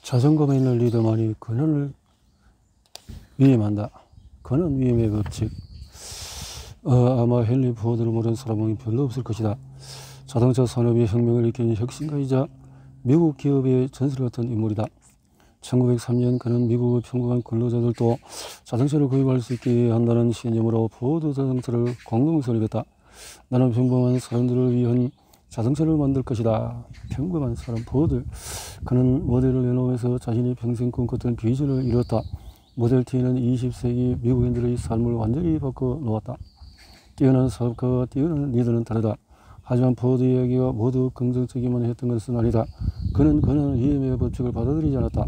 자존감에 있는 리더만이 근원을 위임한다. 근원 위임의 법칙. 아마 헨리 포드를 모르는 사람은 별로 없을 것이다. 자동차 산업의 혁명을 일으킨 혁신가이자 미국 기업의 전설 같은 인물이다. 1903년 그는 미국의 평범한 근로자들도 자동차를 구입할 수 있게 한다는 신념으로 포드 자동차를 공동 설립했다. 나는 평범한 사람들을 위한 자동차를 만들 것이다. 평범한 사람 포드. 그는 모델을 내놓으면서 자신이 평생 꿈꿨던 비전을 이뤘다. 모델 T는 20세기 미국인들의 삶을 완전히 바꿔놓았다. 뛰어난 사업가와 뛰어난 리더는 다르다. 하지만 포드 이야기가 모두 긍정적이만 했던 것은 아니다. 그는 권한을 위임의 법칙을 받아들이지 않았다.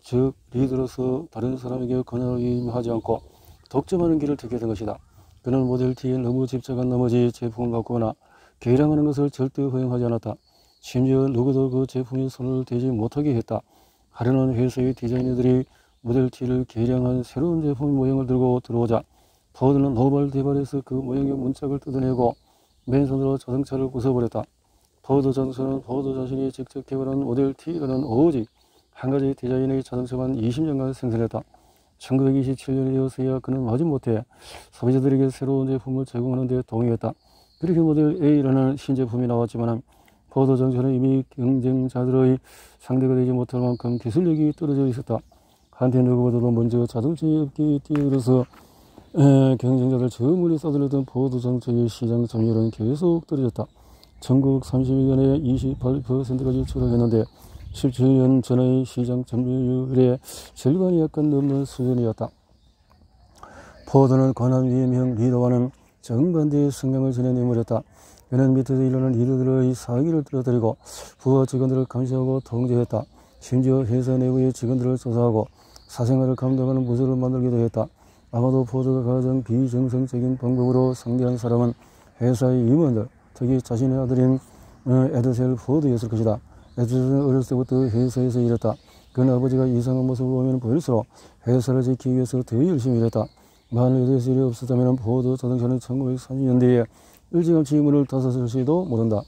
즉 리더로서 다른 사람에게 권한을 위임하지 않고 독점하는 길을 택했던 것이다. 그는 모델 T에 너무 집착한 나머지 제품을 바꾸거나 개량하는 것을 절대 허용하지 않았다. 심지어 누구도 그 제품에 손을 대지 못하게 했다. 하려는 회사의 디자이너들이 모델 T를 개량한 새로운 제품 모형을 들고 들어오자 포드는 노발대발해서 그 모형의 문짝을 뜯어내고 맨손으로 자동차를 부숴버렸다. 포드 자동차는 포드 자신이 직접 개발한 모델 T라는 오직 한 가지 디자인의 자동차만 20년간 생산했다. 1927년이 되어서야 그는 마지못해 소비자들에게 새로운 제품을 제공하는 데 동의했다. 그렇게 모델 A라는 신제품이 나왔지만 포드 자동차는 이미 경쟁자들의 상대가 되지 못할 만큼 기술력이 떨어져 있었다. 한때 누구보다도 먼저 자동차 업계에 뛰어들어서 경쟁자들 저 멀리 쏟아내던 포드 자동차의 시장 점유율은 계속 떨어졌다. 전국 31년에 28%까지 추락했는데 17년 전의 시장 점유율의 절반이 약간 넘는 수준이었다. 포드는 권한 위임형 리더와는 정반대의 성향을 지닌 인물이었다. 그는 밑에서 일하는 리더들의 사기를 떨어뜨리고 부하 직원들을 감시하고 통제했다. 심지어 회사 내부의 직원들을 조사하고 사생활을 감독하는 부서를 만들기도 했다. 아마도 포드가 가장 비정상적인 방법으로 상대한 사람은 회사의 임원들, 특히 자신의 아들인 에드셀 포드였을 것이다. 에드셀은 어렸을 때부터 회사에서 일했다. 그는 아버지가 이상한 모습을 보면 보일수록 회사를 지키기 위해서 더 열심히 일했다. 만일 에드셀이 없었다면 포드 자동차는 1930년대에 일찌감치 문을 닫았을지도 모른다.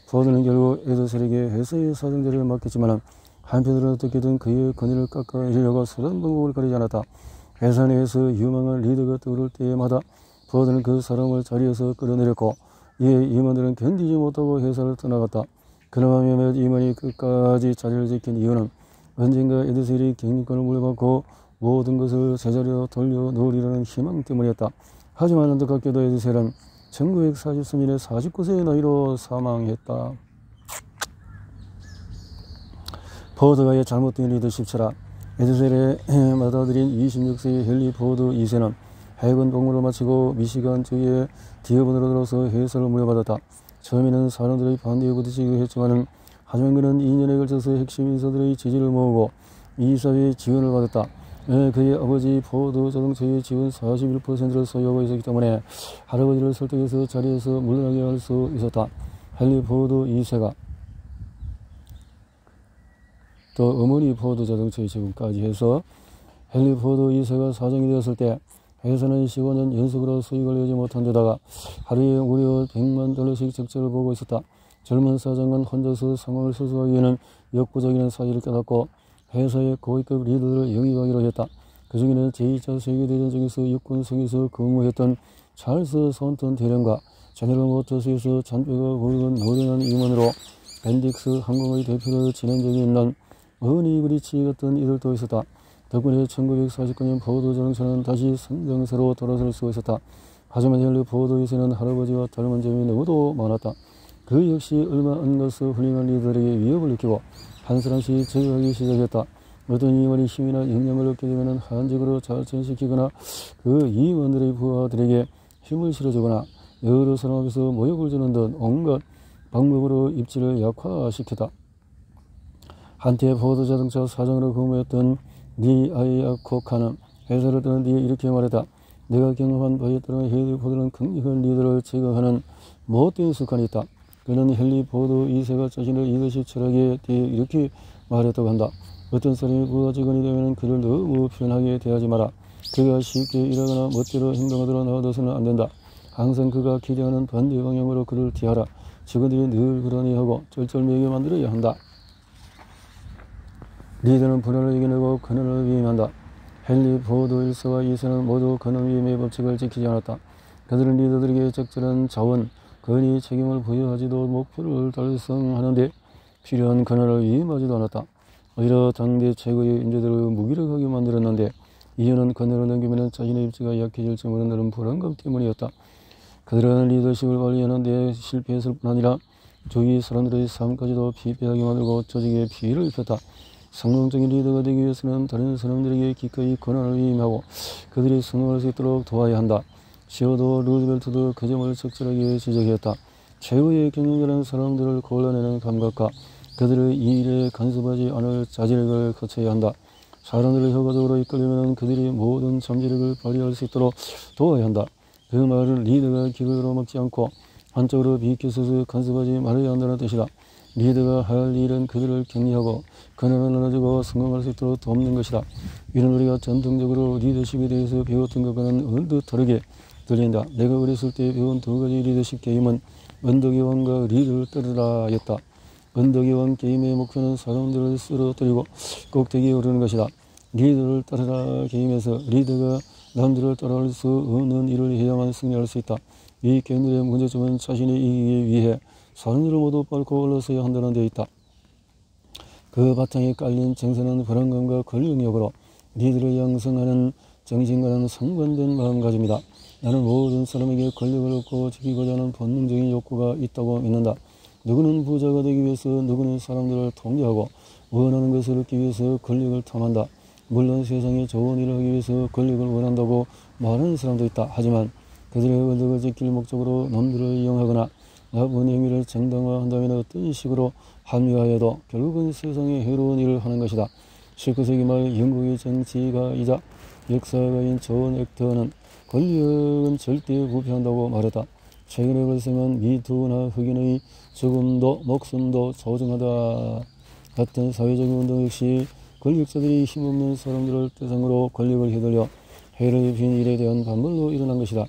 포드는 결국 에드셀에게 회사의 사정자리를 맡겼지만 한편으로는 어떻게든 그의 권위를 깎아내려고 수단 방법을 가리지 않았다. 회사 내에서 유망한 리더가 떠오를 때마다 포드는 그 사람을 자리에서 끌어내렸고 이에 임원들은 견디지 못하고 회사를 떠나갔다. 그나마 몇몇 임원이 끝까지 자리를 지킨 이유는 언젠가 에드셀이 경영권을 물려받고 모든 것을 제자리로 돌려놓으리라는 희망 때문이었다. 하지만 안타깝게도 에드셀은 1943년에 49세의 나이로 사망했다. 포드가의 잘못된 리더십 철학. 에드셀의 맏아들인 26세의 헨리 포드 2세는 해군 복무를 마치고 미시간주의 디어번으로 들어서 회사를 물려받았다. 처음에는 사람들의 반대에 부딪히기도 했지만 하지만 그는 2년에 걸쳐서 핵심 인사들의 지지를 모으고 이사회의 지원을 받았다. 그의 아버지 포드 자동차의 지분 41%를 소유하고 있었기 때문에 할아버지를 설득해서 자리에서 물러나게 할 수 있었다. 헨리 포드 2세가 또 어머니 포드 자동차의 지분까지 해서 헨리 포드 2세가 사장이 되었을 때 회사는 15년 연속으로 수익을 내지 못한 데다가 하루에 무려 $100만 적자를 보고 있었다. 젊은 사장은 혼자서 상황을 수습하기에는 역부족이라는 사실을 깨닫고 회사의 고위급 리더들을 영입하기로 했다. 그 중에는 제2차 세계대전 중에서 육군성에서 근무했던 찰스 손턴 대령과 제너럴 모터스에서 잔뼈가 굵은 노련한 임원으로 밴딕스 항공의 대표를 지낸 적이 있는 어니 브리치 같은 이들도 있었다. 덕분에 1949년 포드 자동차는 다시 성장세로 돌아설 수 있었다. 하지만 헨리 포드 2세는 할아버지와 닮은 점이 너무도 많았다. 그 역시 얼마 안 가서 훌륭한 리더들에게 위협을 느끼고 한 사람씩 제거하기 시작했다. 어떤 임원이 힘이나 영향을 얻게 되면 한직으로 자천시키거나 그 임원들의 부하들에게 힘을 실어주거나 여러 사람 앞에서 모욕을 주는 등 온갖 방법으로 입지를 약화시켰다. 한때 포드 자동차 사장으로 근무했던 리 아이아코카는 회사를 떠난 뒤에 이렇게 말했다. 내가 경험한 바에 따르면 헨리 포드는 강력한 리더를 제거하는 못된 습관이 있다. 그는 헨리 포드 2세가 자신의 리더십 철학에 대해 이렇게 말했다고 한다. 어떤 사람이 부하 직원이 되면 그를 너무 편하게 대하지 마라. 그가 쉽게 일하거나 멋대로 행동하도록 놔둬서는 안 된다. 항상 그가 기대하는 반대 방향으로 그를 대하라. 직원들이 늘 불안해하고 쩔쩔매게 만들어야 한다. 리더는 불안을 이겨내고 근원을 위임한다. 헨리 포드 1세와 2세는 모두 근원 위임의 법칙을 지키지 않았다. 그들은 리더들에게 적절한 자원, 권위, 책임을 부여하지도 목표를 달성하는 데 필요한 근원을 위임하지도 않았다. 오히려 당대 최고의 인재들을 무기력하게 만들었는데 이유는 근원을 넘기면 자신의 입지가 약해질지 모른다는 불안감 때문이었다. 그들은 리더십을 관리하는 데 실패했을 뿐 아니라 주위 사람들의 삶까지도 피폐하게 만들고 조직에 피해를 입혔다. 성공적인 리더가 되기 위해서는 다른 사람들에게 기꺼이 권한을 위임하고 그들이 성공할 수 있도록 도와야 한다. 시어도 루즈벨트도 그 점을 적절하게 지적했다. 최고의 경영자는 사람들을 골라내는 감각과 그들의 일에 간섭하지 않을 자질을 갖춰야 한다. 사람들을 효과적으로 이끌려면 그들이 모든 잠재력을 발휘할 수 있도록 도와야 한다. 그 말은 리더가 기극으로 먹지 않고 한쪽으로 비켜서서 간섭하지 말아야 한다는 뜻이다. 리더가 할 일은 그들을 격려하고 권한을 나눠주고 성공할 수 있도록 돕는 것이다. 이는 우리가 전통적으로 리더십에 대해서 배웠던 것과는 언뜻 다르게 들린다. 내가 어렸을 때 배운 두 가지 리더십 게임은 언덕의 왕과 리더를 따르라 였다. 언덕의 왕 게임의 목표는 사람들을 쓰러뜨리고 꼭대기에 오르는 것이다. 리더를 따르라 게임에서 리더가 남들을 따라할 수 없는 일을 해야만 승리할 수 있다. 이 게임들의 문제점은 자신이 이기기 위해 사람들을 모두 밟고 올라서야 한다는 데 있다. 그 바탕에 깔린 정서는 불안감과 권력력으로 리더를 양성하는 정신과는 상반된 마음가짐이다. 나는 모든 사람에게 권력을 얻고 지키고자 하는 본능적인 욕구가 있다고 믿는다. 누구는 부자가 되기 위해서 누구는 사람들을 통제하고 원하는 것을 얻기 위해서 권력을 탐한다. 물론 세상에 좋은 일을 하기 위해서 권력을 원한다고 말하는 사람도 있다. 하지만 그들의 권력을 지킬 목적으로 남들을 이용하거나 나쁜 행위를 정당화한다면 어떤 식으로 합리화해도 결국은 세상에 해로운 일을 하는 것이다. 19세기 말 영국의 정치가이자 역사가인 존 액터는 권력은 절대 부패한다고 말했다. 최근에 발생한 미투나 흑인의 죽음도 목숨도 소중하다 같은 사회적인 운동 역시 권력자들이 힘없는 사람들을 대상으로 권력을 휘둘려 해를 입힌 일에 대한 반발로 일어난 것이다.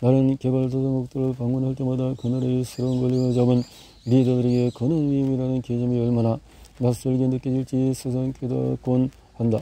나는 개발도상국들을 방문할 때마다 그나라의 새로운 권력을 잡은 리더들에게 권한 위임이라는 개념이 얼마나 낯설게 느껴질지 세상 깨닫곤 한다.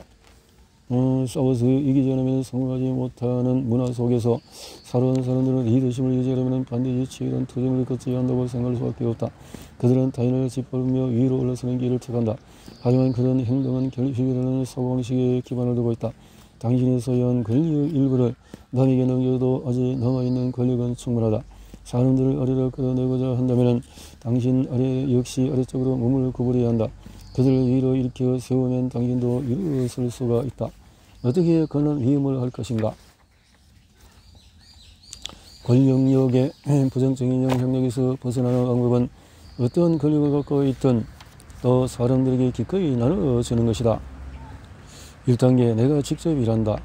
싸워서 이기지 않으면 성공하지 못하는 문화 속에서 살아온 사람들은 리더십을 유지하려면 반드시 치열한 투쟁을 거쳐야 한다고 생각할 수밖에 없다. 그들은 타인을 짓밟으며 위로 올라서는 길을 택한다. 하지만 그런 행동은 결핍이라는 사고방식에 기반을 두고 있다. 당신이 소유한 권력 일부를 남에게 넘겨도 아직 남아있는 권력은 충분하다. 사람들을 아래로 끌어내고자 한다면 당신 아래 역시 아래쪽으로 몸을 구부려야 한다. 그들을 위로 일으켜 세우면 당신도 일어설 수가 있다. 어떻게 그는 위임을 할 것인가? 권력력의 부정적인 영향력에서 벗어나는 방법은 어떤 권력을 갖고 있든 또 사람들에게 기꺼이 나눠주는 것이다. 1단계 내가 직접 일한다.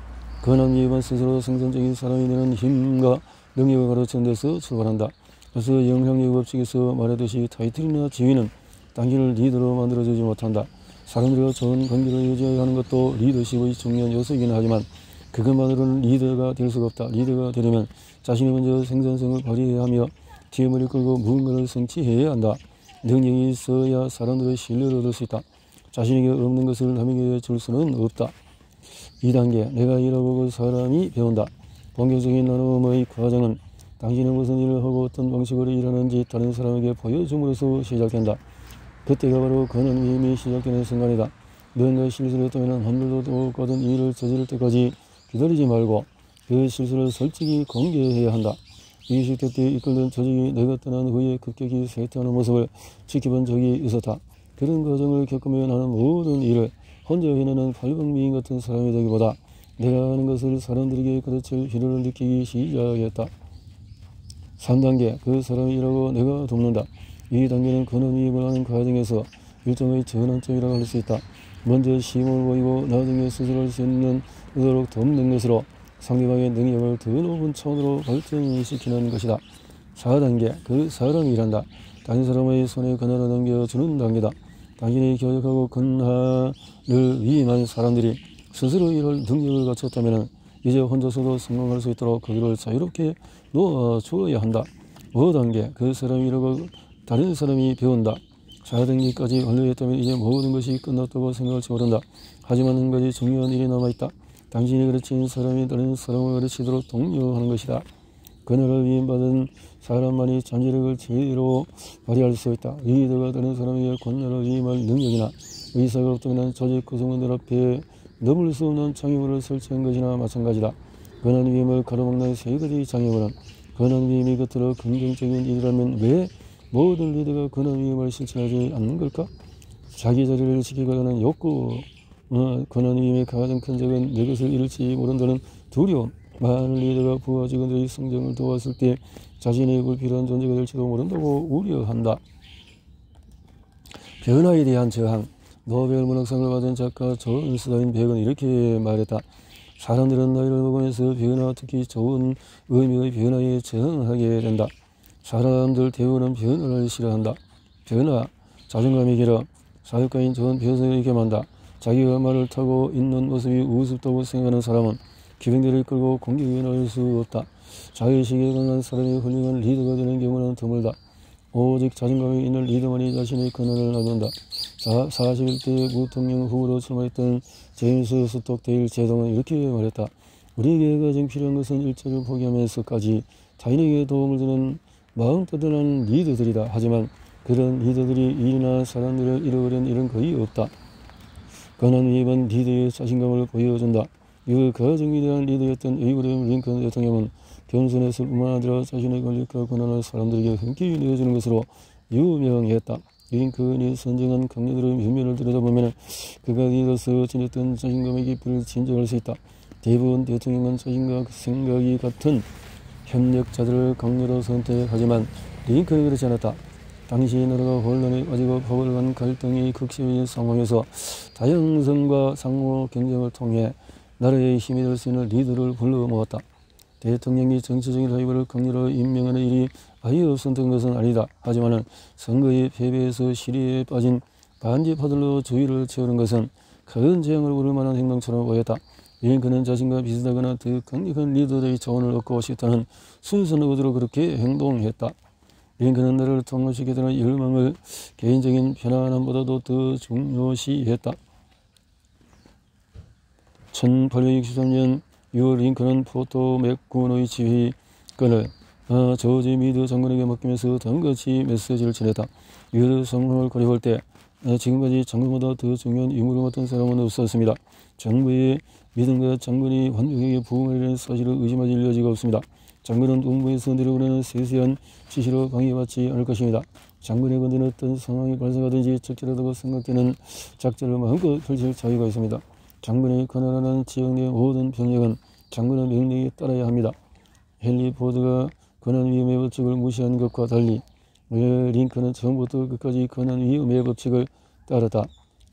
권한 위임은 스스로 생산적인 사람이 되는 힘과 능력을 가르치는 데서 출발한다. 그래서 영향력 법칙에서 말하듯이 타이틀이나 지위는 당신을 리더로 만들어주지 못한다. 사람들과 좋은 관계를 유지해야 하는 것도 리더십의 중요한 요소이긴 하지만 그것만으로는 리더가 될 수가 없다. 리더가 되려면 자신이 먼저 생산성을 발휘해야 하며 팀을 이끌고 무언가를 성취해야 한다. 능력이 있어야 사람들의 신뢰를 얻을 수 있다. 자신에게 없는 것을 남에게 줄 수는 없다. 2단계 내가 일하고 사람이 배운다. 본격적인 나눔의 과정은 당신은 무슨 일을 하고 어떤 방식으로 일하는지 다른 사람에게 보여줌으로써 시작된다. 그때가 바로 권한 위임이 시작되는 순간이다. 뭔가 실수를 했다면 한물도 없거든 일을 저지를 때까지 기다리지 말고 그 실수를 솔직히 공개해야 한다. 20대 때 이끌던 조직이 내가 떠난 후에 급격히 쇠퇴하는 모습을 지켜본 적이 있었다. 그런 과정을 겪으며 나는 모든 일을 혼자 해내는 팔방미인 같은 사람이 되기보다 내가 하는 것을 사람들에게 가르칠 필요를 느끼기 시작했다. 3단계 그 사람이 일하고 내가 돕는다. 이 단계는 권한 위임을 하는 과정에서 일종의 전환점이라고 할 수 있다. 먼저 시험을 보이고 나중에 스스로 할 수 있는 의도록 돕는 것으로 상대방의 능력을 더 높은 차원으로 발전시키는 것이다. 4단계 그 사람이 일한다. 다른 사람의 손에 권한을 넘겨주는 단계다. 당신이 교육하고 권한을 위임한 사람들이 스스로 일할 능력을 갖췄다면 이제 혼자서도 성공할 수 있도록 그들을 자유롭게 놓아주어야 한다. 5단계 그 사람이 일하고 다른 사람이 배운다. 4등기까지 완료했다면 이제 모든 것이 끝났다고 생각할지 모른다. 하지만 한 가지 중요한 일이 남아있다. 당신이 가르친 사람이 다른 사람을 가르치도록 독려하는 것이다. 그날을 위임받은 사람만이 잠재력을 제대로 발휘할 수 있다. 리더가 다른 사람에게 권한을 위임할 능력이나 의사가 없다면 조직 구성원들 앞에 넘을 수 없는 장애물을 설치한 것이나 마찬가지다. 권한 위임을 가로막는 세 가지 장애물은 권한 위임이 겉으로 긍정적인 일이라면 왜 모든 리더가 권한 위임을 실천하지 않는 걸까? 자기 자리를 지키고자 하는 욕구, 권한 위임의 가장 큰 적은 내 것을 잃을지 모른다는 두려움. 많은 리더가 부하 직원들의 성장을 도왔을 때 자신이 불필요한 존재가 될지도 모른다고 우려한다. 변화에 대한 저항. 노벨 문학상을 받은 작가 존 스타인백은 이렇게 말했다. 사람들은 나이를 먹으면서 변화, 특히 좋은 의미의 변화에 저항하게 된다. 사람들 대부분은 변화를 싫어한다. 변화, 자존감이 길어. 사역가인 존 벼슬이 이렇게 말한다. 자기가 말을 타고 있는 모습이 우습다고 생각하는 사람은 기병대를 끌고 공격에 나올 수 없다. 자의식에 강한 사람이 훌륭한 리더가 되는 경우는 드물다. 오직 자존감이 있는 리더만이 자신의 권한을 나눈다. 41대 부통령 후보로 출마했던 제임스 스톡데일 제동은 이렇게 말했다. 우리에게 가장 필요한 것은 일자를 포기하면서까지 타인에게 도움을 주는 마음 따뜻한 리더들이다. 하지만 그런 리더들이 일이나 사람들을 잃어버린 일은 거의 없다. 권한 위임은 리더의 자신감을 보여준다. 그 가장 위대한 리더였던 에이브러임 링컨 대통령은 겸손했을 뿐만 아니라 자신의 권력과 권한을 사람들에게 흔쾌히 내어주는 것으로 유명했다. 링컨이 선정한 강요들의 면면을 들여다보면 그가 리더로서 지녔던 자신감의 깊이를 진정할 수 있다. 대부분 대통령은 자신과 생각이 같은 협력자들을 강요로 선택하지만 링컨이 그렇지 않았다. 당시 나라가 혼란에 빠지고 법을 간 갈등이 극심해진 상황에서 다양성과 상호 경쟁을 통해 나라의 힘이 될 수 있는 리더를 불러 모았다. 대통령이 정치적인 라이벌을 강요로 임명하는 일이 아예 없었던 것은 아니다. 하지만 선거의 패배에서 시리에 빠진 반대파들로 주의를 채우는 것은 큰 재앙을 부를 만한 행동처럼 보였다. 링컨은 자신과 비슷하거나 더 강력한 리더들의 조언을 얻고 싶다는 순수한 의도로 그렇게 행동했다. 링컨은 나라를 통합시키려는 열망을 개인적인 편안함보다도 더 중요시했다. 1863년 6월 링컨은 포토맥 군의 지휘권을 조지 미드 장군에게 맡기면서 다음같이 메시지를 전했다. 이후 상황을 고려할 때 지금까지 장군보다 더 중요한 임무를 맡은 사람은 없었습니다. 정부의 믿음과 장군이 완벽하게 부응하려는 사실을 의심하실 여지가 없습니다. 장군은 본부에서 내려오는 세세한 지시로 방해받지 않을 것입니다. 장군의 건드는 어떤 상황이 발생하든지 적절하다고 생각되는 작전을 마음껏 펼칠 자유가 있습니다. 장군의 권한하는 지역 내 모든 병력은 장군의 명령에 따라야 합니다. 헨리 포드가 권한 위임의 법칙을 무시한 것과 달리 링컨은 처음부터 끝까지 권한 위임의 법칙을 따랐다.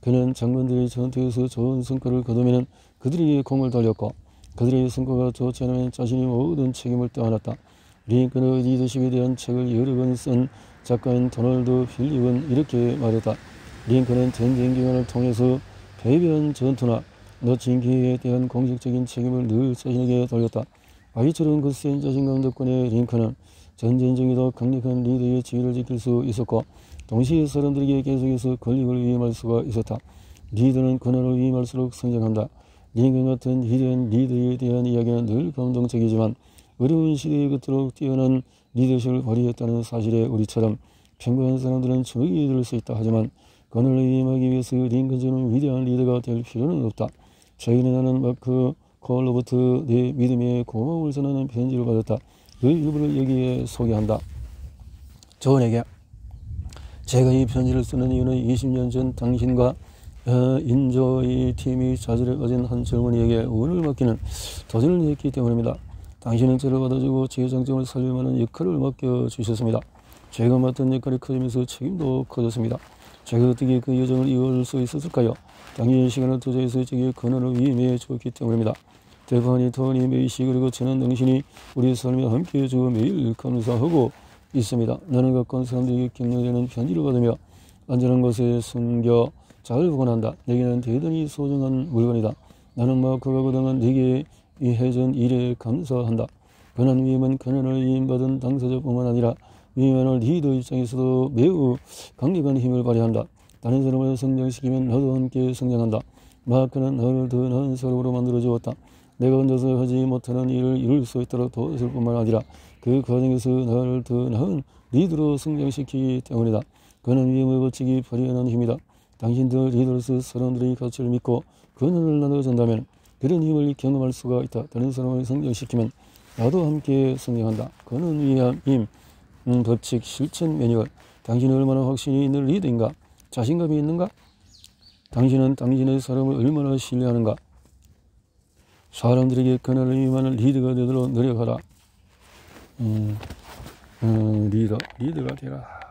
그는 장군들의 전투에서 좋은 성과를 거두면 그들에게 공을 돌렸고 그들의 성과가 좋지 않으면 자신이 모든 책임을 떠안았다. 링컨의 리더십에 대한 책을 여러 번 쓴 작가인 도널드 필립은 이렇게 말했다. 링컨은 전쟁 기간을 통해서 패배한 전투나 놓친 기회에 대한 공식적인 책임을 늘 자신에게 돌렸다. 아이처럼 거센 자신감 덕분에 링컨은 전쟁 중에도 강력한 리더의 지위를 지킬 수 있었고 동시에 사람들에게 계속해서 권력을 위임할 수가 있었다. 리더는 권한을 위임할수록 성장한다. 링컨 같은 위대한 리더에 대한 이야기는 늘 감동적이지만 어려운 시대에 그토록 뛰어난 리더십을 발휘했다는 사실에 우리처럼 평범한 사람들은 주눅이 들 수 있다. 하지만 권한을 위임하기 위해서 링컨처럼 위대한 리더가 될 필요는 없다. 최근에 나는 마크 콜로버트 내 믿음의 고마움을 전하는 편지를 받았다. 그 일부를 여기에 소개한다. 존에게 제가 이 편지를 쓰는 이유는 20년 전 당신과 인조의 팀이 좌절에 빠진 한 젊은이에게 운을 맡기는 도전을 했기 때문입니다. 당신은 저를 받아주고 제 장점을 살릴 만한 역할을 맡겨주셨습니다. 제가 맡은 역할이 커지면서 책임도 커졌습니다. 제가 어떻게 그 여정을 이어갈 수 있었을까요? 당연히 시간을 투자해서 제게 권한을 위임해 주었기 때문입니다. 데파니, 토니, 메이시 그리고 저는 당신이 우리 삶에 함께해 주어 매일 감사하고 있습니다. 나는 가까운 사람들에게 격려되는 편지를 받으며 안전한 곳에 숨겨 잘 보관한다. 내게는 대단히 소중한 물건이다. 나는 마크가 그동안 내게 해준 일에 감사한다. 권한 위임은 권한을 위임받은 당사자뿐만 아니라 위임하는 리더 입장에서도 매우 강력한 힘을 발휘한다. 다른 사람을 성장시키면 나도 함께 성장한다. 마크는 너를 더 나은 사람으로 만들어 주었다. 내가 혼자서 하지 못하는 일을 이룰 수 있도록 도왔을 뿐만 아니라 그 과정에서 나를 더 나은 리더로 성장시키기 때문이다. 그는 위임의 법칙이 발휘하는 힘이다. 당신도 리더로서 사람들의 가치를 믿고 권한을 나눠준다면 그런 힘을 경험할 수가 있다. 다른 사람을 성장시키면 나도 함께 성장한다. 그는 위임 법칙 실천 매뉴얼. 당신은 얼마나 확신이 있는 리더인가? 자신감이 있는가? 당신은 당신의 사람을 얼마나 신뢰하는가? 사람들에게 권한을 위임하는 리더가 되도록 노력하라. 리더가 되라.